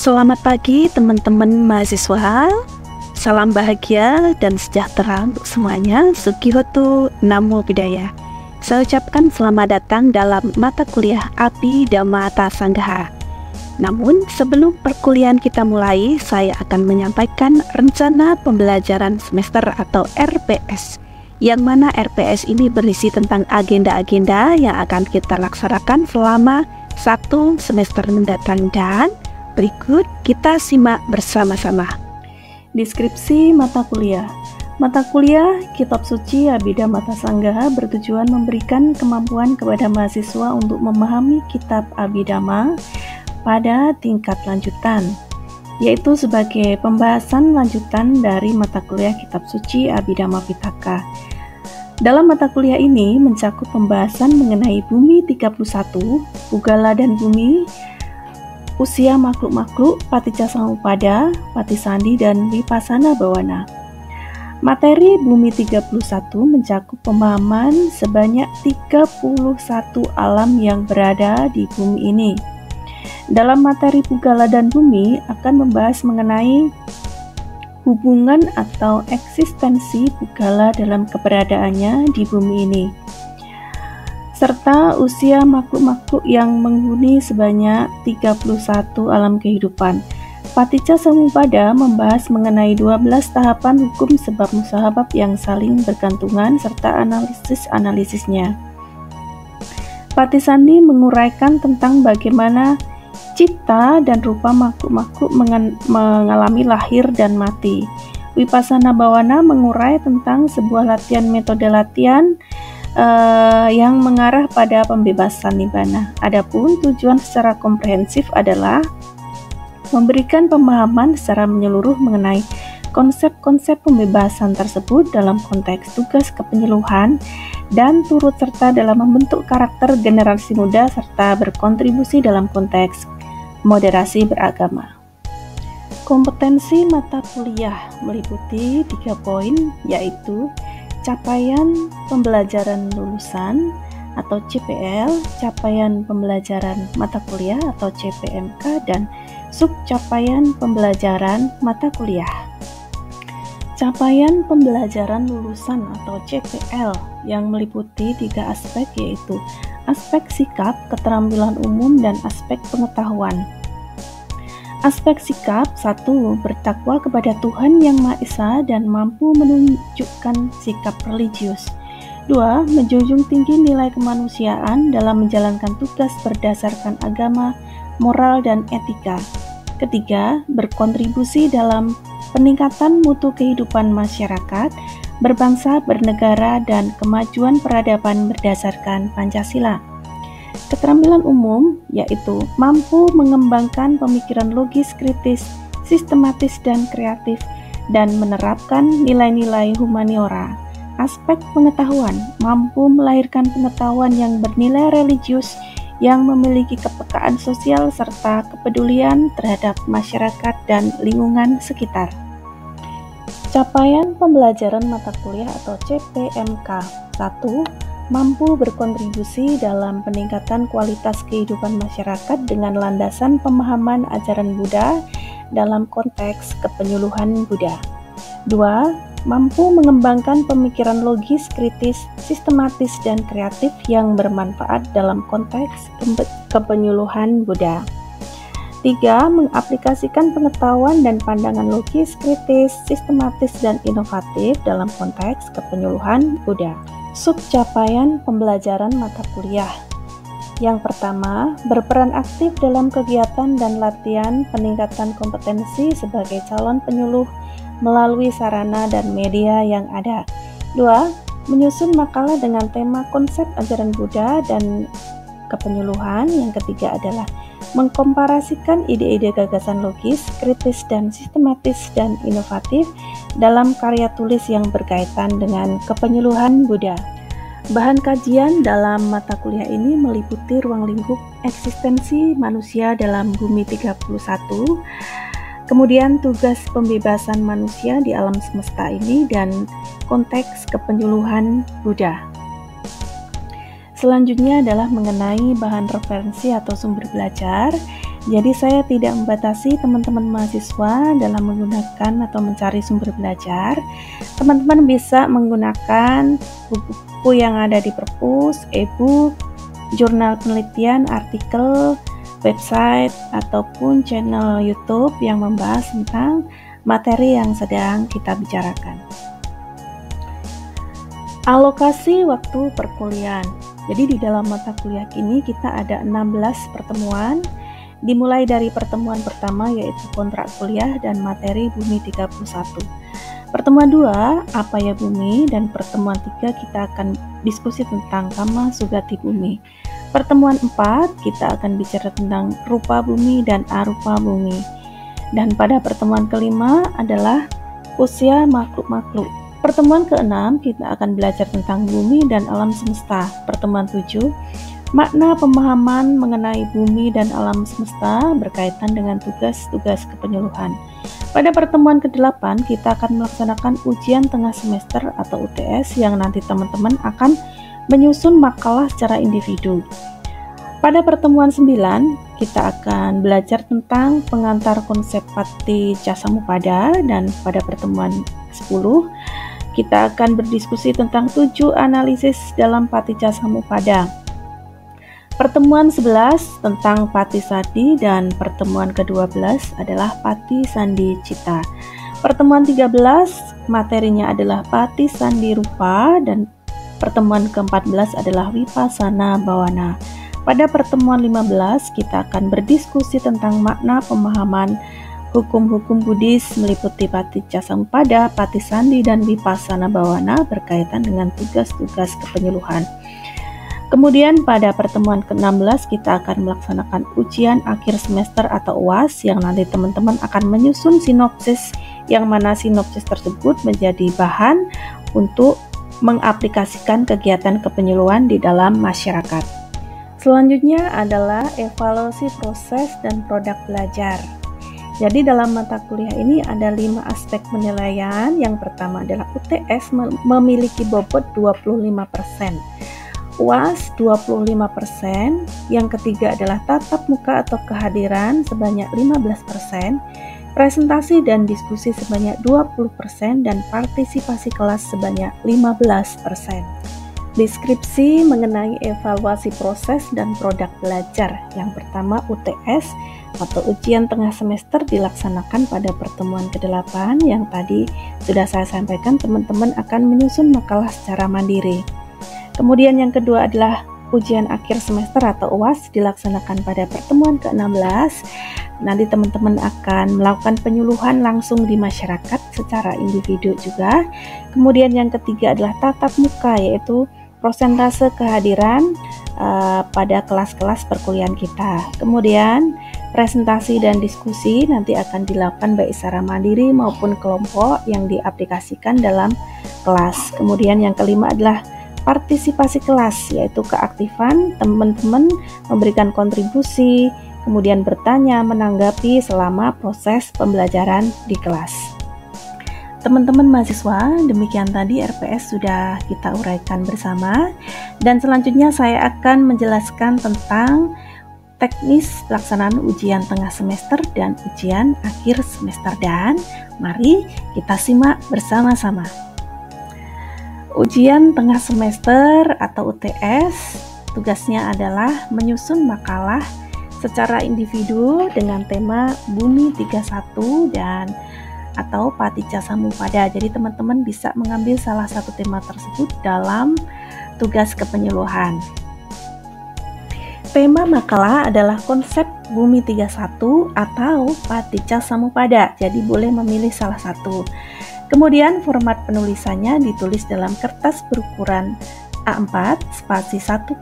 Selamat pagi teman-teman mahasiswa. Salam bahagia dan sejahtera untuk semuanya. Sukihoto Namo Buddhaya. Saya ucapkan selamat datang dalam mata kuliah Abhidhamma Sanggaha. Namun sebelum perkuliahan kita mulai, saya akan menyampaikan rencana pembelajaran semester atau RPS. Yang mana RPS ini berisi tentang agenda-agenda yang akan kita laksanakan selama satu semester mendatang, dan berikut kita simak bersama-sama. Deskripsi mata kuliah. Mata kuliah Kitab Suci Abhidhamma Sanggaha bertujuan memberikan kemampuan kepada mahasiswa untuk memahami kitab Abhidhamma pada tingkat lanjutan, yaitu sebagai pembahasan lanjutan dari mata kuliah Kitab Suci Abhidhamma Pitaka. Dalam mata kuliah ini mencakup pembahasan mengenai Bumi 31, Pugala dan Bumi, usia makhluk-makhluk, Paticcasamuppada, Patisandhi, dan Vipassana Bhawana. Materi Bumi 31 mencakup pemahaman sebanyak 31 alam yang berada di bumi ini. Dalam materi Pugala dan Bumi akan membahas mengenai hubungan atau eksistensi Pugala dalam keberadaannya di bumi ini, serta usia makhluk-makhluk yang menghuni sebanyak 31 alam kehidupan. Paticcasamuppada membahas mengenai 12 tahapan hukum sebab musabab yang saling bergantungan serta analisis-analisisnya. Patisandhi menguraikan tentang bagaimana cipta dan rupa makhluk-makhluk mengalami lahir dan mati. Vipassana Bhawana mengurai tentang sebuah metode latihan yang mengarah pada pembebasan nibbana. Adapun tujuan secara komprehensif adalah memberikan pemahaman secara menyeluruh mengenai konsep-konsep pembebasan tersebut dalam konteks tugas kepenyuluhan dan turut serta dalam membentuk karakter generasi muda serta berkontribusi dalam konteks moderasi beragama. Kompetensi mata kuliah meliputi 3 poin, yaitu capaian pembelajaran lulusan atau CPL, capaian pembelajaran mata kuliah atau CPMK, dan subcapaian pembelajaran mata kuliah. Capaian pembelajaran lulusan atau CPL yang meliputi 3 aspek, yaitu aspek sikap, keterampilan umum, dan aspek pengetahuan. Aspek sikap: 1. Bertakwa kepada Tuhan Yang Maha Esa dan mampu menunjukkan sikap religius. 2. Menjunjung tinggi nilai kemanusiaan dalam menjalankan tugas berdasarkan agama, moral, dan etika. 3. Berkontribusi dalam peningkatan mutu kehidupan masyarakat, berbangsa, bernegara, dan kemajuan peradaban berdasarkan Pancasila. Keterampilan umum yaitu mampu mengembangkan pemikiran logis, kritis, sistematis, dan kreatif, dan menerapkan nilai-nilai humaniora. Aspek pengetahuan: mampu melahirkan pengetahuan yang bernilai religius, yang memiliki kepekaan sosial serta kepedulian terhadap masyarakat dan lingkungan sekitar. Capaian pembelajaran mata kuliah atau CPMK: 1. Mampu berkontribusi dalam peningkatan kualitas kehidupan masyarakat dengan landasan pemahaman ajaran Buddha dalam konteks kepenyuluhan Buddha. 2. Mampu mengembangkan pemikiran logis, kritis, sistematis, dan kreatif yang bermanfaat dalam konteks kepenyuluhan Buddha. 3. Mengaplikasikan pengetahuan dan pandangan logis, kritis, sistematis, dan inovatif dalam konteks kepenyuluhan Buddha. Subcapaian pembelajaran mata kuliah. Yang pertama, berperan aktif dalam kegiatan dan latihan peningkatan kompetensi sebagai calon penyuluh melalui sarana dan media yang ada. 2. Menyusun makalah dengan tema konsep ajaran Buddha dan kepenyuluhan. Yang ketiga adalah mengkomparasikan ide-ide gagasan logis, kritis, dan sistematis dan inovatif dalam karya tulis yang berkaitan dengan kepenyuluhan Buddha. Bahan kajian dalam mata kuliah ini meliputi ruang lingkup eksistensi manusia dalam Bumi 31, kemudian tugas pembebasan manusia di alam semesta ini, dan konteks kepenyuluhan Buddha. Selanjutnya adalah mengenai bahan referensi atau sumber belajar. Jadi saya tidak membatasi teman-teman mahasiswa dalam menggunakan atau mencari sumber belajar. Teman-teman bisa menggunakan buku-buku yang ada di perpus, e-book, jurnal penelitian, artikel, website, ataupun channel YouTube yang membahas tentang materi yang sedang kita bicarakan. Alokasi waktu perkuliahan. Jadi di dalam mata kuliah ini kita ada 16 pertemuan, dimulai dari pertemuan pertama yaitu kontrak kuliah dan materi Bumi 31. Pertemuan 2, apa ya Bumi, dan pertemuan 3 kita akan diskusi tentang Kama Sugati Bumi. Pertemuan 4 kita akan bicara tentang rupa bumi dan arupa bumi. Dan pada pertemuan kelima adalah usia makhluk-makhluk. Pertemuan ke-6 kita akan belajar tentang bumi dan alam semesta. Pertemuan 7, makna pemahaman mengenai bumi dan alam semesta berkaitan dengan tugas-tugas kepenyuluhan. Pada pertemuan ke-8 kita akan melaksanakan ujian tengah semester atau UTS yang nanti teman-teman akan menyusun makalah secara individu. Pada pertemuan 9 kita akan belajar tentang pengantar konsep Paticcasamuppada, dan pada pertemuan 10 kita akan berdiskusi tentang 7 analisis dalam Paticcasamuppada. Pertemuan 11 tentang Patisadi, dan pertemuan ke-12 adalah Patisandi Citta. Pertemuan 13 materinya adalah Patisandi Rupa, dan pertemuan ke-14 adalah Vipassana Bhawana. Pada pertemuan 15 kita akan berdiskusi tentang makna pemahaman hukum-hukum Buddhis meliputi Paticcasamuppada, Patisandi, dan Vipassana Bhawana berkaitan dengan tugas-tugas kepenyuluhan. Kemudian pada pertemuan ke-16 kita akan melaksanakan ujian akhir semester atau UAS yang nanti teman-teman akan menyusun sinopsis, yang mana sinopsis tersebut menjadi bahan untuk mengaplikasikan kegiatan kepenyuluhan di dalam masyarakat. Selanjutnya adalah evaluasi proses dan produk belajar. Jadi dalam mata kuliah ini ada 5 aspek penilaian. Yang pertama adalah UTS memiliki bobot 25%, UAS 25%, yang ketiga adalah tatap muka atau kehadiran sebanyak 15%, presentasi dan diskusi sebanyak 20%, dan partisipasi kelas sebanyak 15%. Deskripsi mengenai evaluasi proses dan produk belajar. Yang pertama UTS atau ujian tengah semester dilaksanakan pada pertemuan ke-8 yang tadi sudah saya sampaikan. Teman-teman akan menyusun makalah secara mandiri. Kemudian yang kedua adalah ujian akhir semester atau UAS dilaksanakan pada pertemuan ke-16. Nanti teman-teman akan melakukan penyuluhan langsung di masyarakat secara individu juga. Kemudian yang ketiga adalah tatap muka, yaitu prosentase kehadiran pada kelas-kelas perkuliahan kita. Kemudian presentasi dan diskusi nanti akan dilakukan baik secara mandiri maupun kelompok yang diaplikasikan dalam kelas. Kemudian yang kelima adalah partisipasi kelas, yaitu keaktifan teman-teman memberikan kontribusi, kemudian bertanya, menanggapi selama proses pembelajaran di kelas. Teman-teman mahasiswa, demikian tadi RPS sudah kita uraikan bersama, dan selanjutnya saya akan menjelaskan tentang teknis pelaksanaan ujian tengah semester dan ujian akhir semester, dan mari kita simak bersama-sama. Ujian tengah semester atau UTS tugasnya adalah menyusun makalah secara individu dengan tema Bumi 31 dan atau Paticcasamuppada. Jadi teman-teman bisa mengambil salah satu tema tersebut dalam tugas kepenyuluhan. Tema makalah adalah konsep Bumi 31 atau Paticcasamuppada. Jadi boleh memilih salah satu. Kemudian format penulisannya ditulis dalam kertas berukuran A4 spasi 1,5,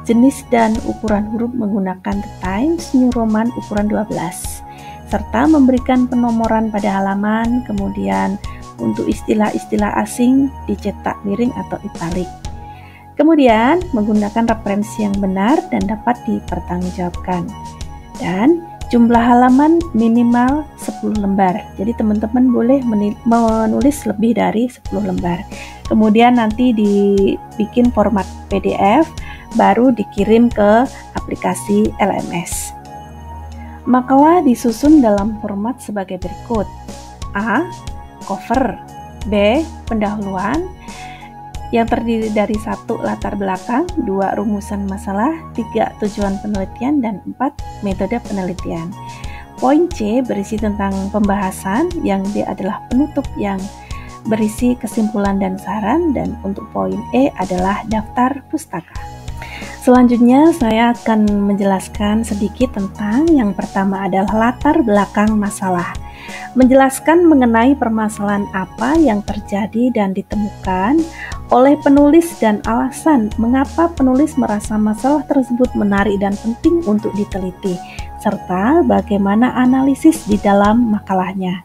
jenis dan ukuran huruf menggunakan The Times New Roman ukuran 12, serta memberikan penomoran pada halaman. Kemudian untuk istilah-istilah asing dicetak miring atau italik. Kemudian menggunakan referensi yang benar dan dapat dipertanggungjawabkan. Dan jumlah halaman minimal 10 lembar. Jadi teman-teman boleh menulis lebih dari 10 lembar. Kemudian nanti dibikin format PDF, baru dikirim ke aplikasi LMS. Makalah disusun dalam format sebagai berikut. A. Cover. B. Pendahuluan yang terdiri dari 1. Latar belakang, 2. Rumusan masalah, 3. Tujuan penelitian, dan 4. Metode penelitian. Poin C berisi tentang pembahasan, yang D adalah penutup yang berisi kesimpulan dan saran, dan untuk poin E adalah daftar pustaka. Selanjutnya saya akan menjelaskan sedikit tentang yang pertama adalah latar belakang masalah. Menjelaskan mengenai permasalahan apa yang terjadi dan ditemukan oleh penulis dan alasan mengapa penulis merasa masalah tersebut menarik dan penting untuk diteliti, serta bagaimana analisis di dalam makalahnya.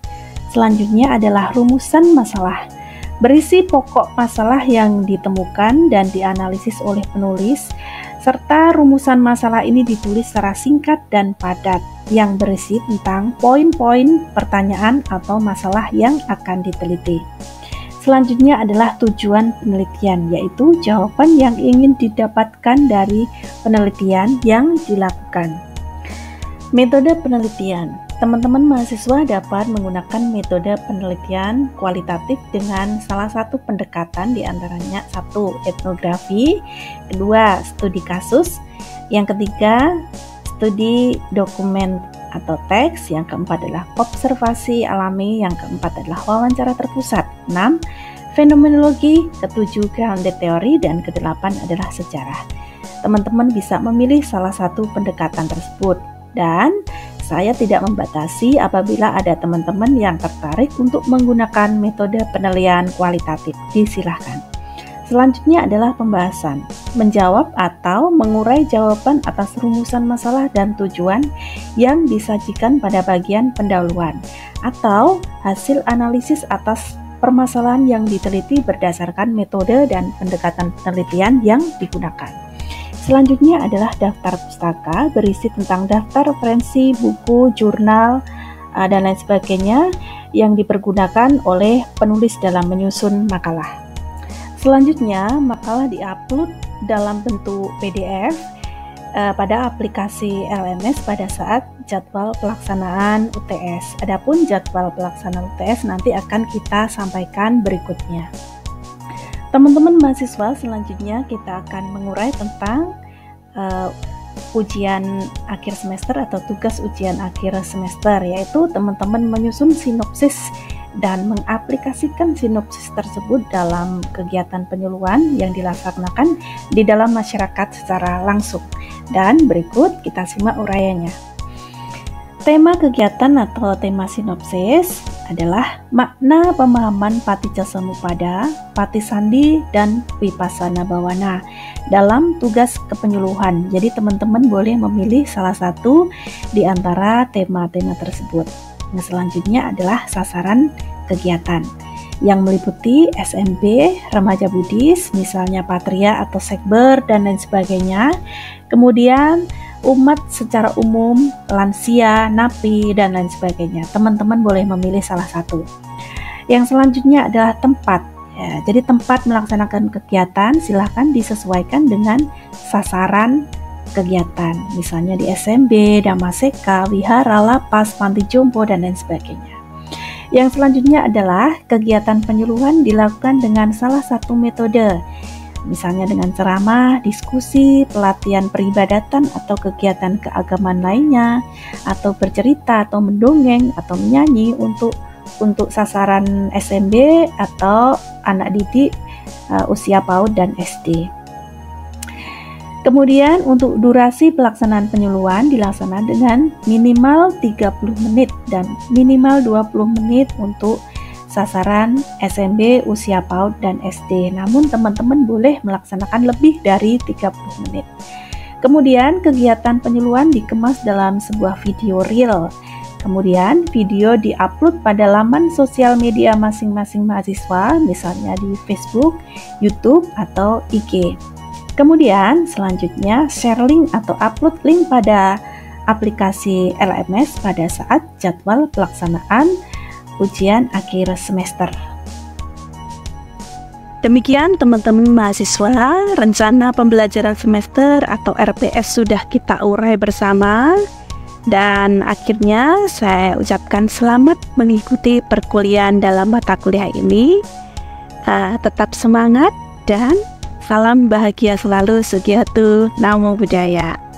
Selanjutnya adalah rumusan masalah. Berisi pokok masalah yang ditemukan dan dianalisis oleh penulis, serta rumusan masalah ini ditulis secara singkat dan padat yang berisi tentang poin-poin pertanyaan atau masalah yang akan diteliti. Selanjutnya adalah tujuan penelitian, yaitu jawaban yang ingin didapatkan dari penelitian yang dilakukan. Metode penelitian. Teman-teman mahasiswa dapat menggunakan metode penelitian kualitatif dengan salah satu pendekatan, diantaranya 1. Etnografi, 2. Studi kasus, yang ketiga studi dokumen atau teks, yang keempat adalah observasi alami, yang keempat adalah wawancara terpusat, 6. Fenomenologi, ke-7 grounded theory, dan ke-8 adalah sejarah. Teman-teman bisa memilih salah satu pendekatan tersebut, dan saya tidak membatasi apabila ada teman-teman yang tertarik untuk menggunakan metode penilaian kualitatif, disilahkan. Selanjutnya adalah pembahasan, menjawab atau mengurai jawaban atas rumusan masalah dan tujuan yang disajikan pada bagian pendahuluan, atau hasil analisis atas permasalahan yang diteliti berdasarkan metode dan pendekatan penelitian yang digunakan. Selanjutnya adalah daftar pustaka, berisi tentang daftar referensi, buku, jurnal, dan lain sebagainya yang dipergunakan oleh penulis dalam menyusun makalah. Selanjutnya, makalah diupload dalam bentuk PDF pada aplikasi LMS pada saat jadwal pelaksanaan UTS. Adapun jadwal pelaksanaan UTS nanti akan kita sampaikan berikutnya. Teman-teman mahasiswa, selanjutnya kita akan mengurai tentang ujian akhir semester atau tugas ujian akhir semester, yaitu teman-teman menyusun sinopsis dan mengaplikasikan sinopsis tersebut dalam kegiatan penyuluhan yang dilaksanakan di dalam masyarakat secara langsung. Dan berikut kita simak uraiannya. Tema kegiatan atau tema sinopsis adalah makna pemahaman Paticcasamuppada, Patisandi, dan Vipassana Bhawana dalam tugas kepenyuluhan. Jadi teman-teman boleh memilih salah satu di antara tema-tema tersebut. Nah, selanjutnya adalah sasaran kegiatan yang meliputi SMP, remaja Buddhis, misalnya Patria atau Sekber, dan lain sebagainya. Kemudian umat secara umum, lansia, napi, dan lain sebagainya. Teman-teman boleh memilih salah satu. Yang selanjutnya adalah tempat. Ya, jadi tempat melaksanakan kegiatan silahkan disesuaikan dengan sasaran kegiatan. Misalnya di SMB, Damaseka, Wihara, Lapas, Panti Jompo, dan lain sebagainya. Yang selanjutnya adalah kegiatan penyuluhan dilakukan dengan salah satu metode. Misalnya dengan ceramah, diskusi, pelatihan peribadatan atau kegiatan keagamaan lainnya, atau bercerita atau mendongeng atau menyanyi untuk sasaran SMB atau anak didik usia PAUD dan SD. Kemudian untuk durasi pelaksanaan penyuluhan dilaksanakan dengan minimal 30 menit dan minimal 20 menit untuk sasaran SMB, usia PAUD, dan SD. Namun teman-teman boleh melaksanakan lebih dari 30 menit. Kemudian kegiatan penyuluhan dikemas dalam sebuah video reel. Kemudian video diupload pada laman sosial media masing-masing mahasiswa, misalnya di Facebook, YouTube, atau IG. Kemudian selanjutnya share link atau upload link pada aplikasi LMS pada saat jadwal pelaksanaan ujian akhir semester. Demikian teman-teman mahasiswa, rencana pembelajaran semester atau RPS sudah kita urai bersama. Dan akhirnya saya ucapkan selamat mengikuti perkuliahan dalam mata kuliah ini. Tetap semangat dan salam bahagia selalu. Sugiharto Namo Buddhaya.